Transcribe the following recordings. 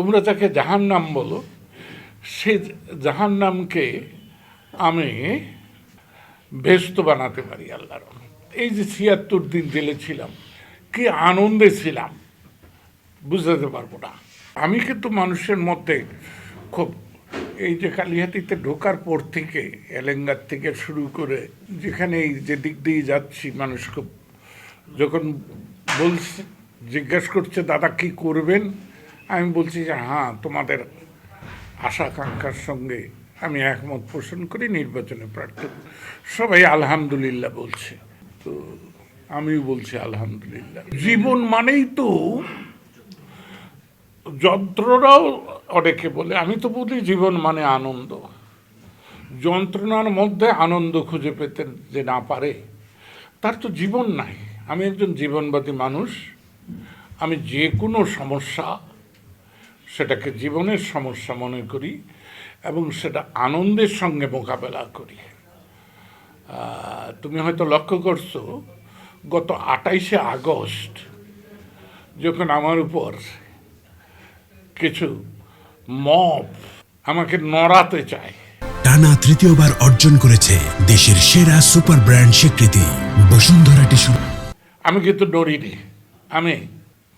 তোমরা যাকে জাহান্নাম বলো, সে জাহান্নামকে আমি বেহেশত বানাতে পারি আল্লাহর। এই যে ৭৬ দিন জেলে ছিলাম, কি আনন্দে ছিলাম বুঝাতে পারবো না। আমি কিন্তু মানুষের মধ্যে খুব, এই যে কালিহাতিতে ঢোকার পর থেকে এলেঙ্গার থেকে শুরু করে যেখানে এই যে দিক দিয়ে যাচ্ছি, মানুষ খুব যখন বলছে, জিজ্ঞাসা করছে দাদা কি করবেন, আমি বলছি যে হ্যাঁ, তোমাদের আশা আকাঙ্ক্ষার সঙ্গে আমি একমত পোষণ করি, নির্বাচনে প্রার্থী। সবাই আলহামদুলিল্লাহ বলছে, তো আমিও বলছি আলহামদুলিল্লাহ। জীবন মানেই তো যন্ত্রণাও অনেকে বলে, আমি তো বলি জীবন মানে আনন্দ। যন্ত্রণার মধ্যে আনন্দ খুঁজে পেতে যে না পারে, তার তো জীবন নাই। আমি একজন জীবনবাদী মানুষ। আমি যে কোনো সমস্যা সেটাকে জীবনের সমস্যা মনে করি এবং সেটা আনন্দের সঙ্গে মোকাবেলা করি। তুমি হয়তো লক্ষ্য করছো, গত ২৮শে আগস্ট যখন আমার উপর কিছু মব আমাকে নড়াতে চায়, টানা তৃতীয়বার অর্জন করেছে দেশের সেরা সুপার ব্র্যান্ড স্বীকৃতি বসুন্ধরা টিস্যু। আমি কিন্তু ডরিনি, আমি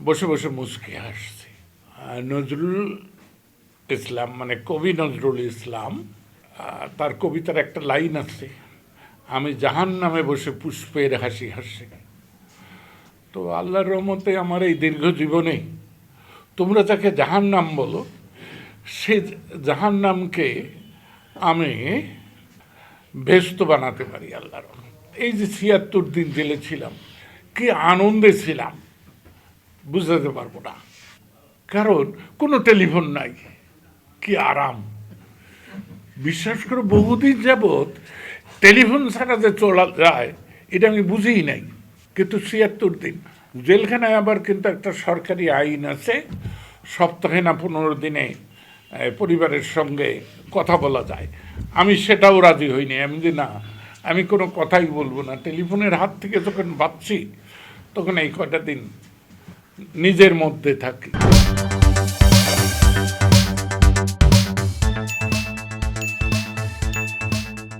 বসে বসে মুচকে হাসছি। নজরুল ইসলাম, মানে কবি নজরুল ইসলাম, তার কবিতার একটা লাইন আছে, আমি জাহান্নামে বসে পুষ্পের হাসি হাসি। তো আল্লাহর রহমতে আমার এই দীর্ঘ জীবনে তোমরা যাকে জাহান্নাম বলো, সে জাহান্নামকে আমি বেহেশত বানাতে পারি আল্লাহর। এই যে ৭৬ দিন জেলে ছিলাম, কি আনন্দে ছিলাম বুঝাতে পারবো না। কারণ কোনো টেলিফোন নাই, কি আরাম। বিশ্বাস করে বহুদিন যাবৎ টেলিফোন ছাড়া যে চলা যায় এটা আমি বুঝিই নাই, কিন্তু ৭৬ দিন জেলখানায়। আবার কিন্তু একটা সরকারি আইন আছে, সপ্তাহে না ১৫ দিনে পরিবারের সঙ্গে কথা বলা যায়। আমি সেটাও রাজি হইনি। আমি যে না, আমি কোনো কথাই বলবো না। টেলিফোনের হাত থেকে যখন বাঁচছি, তখন এই কয়টা দিন নিজের মধ্যে থাকি।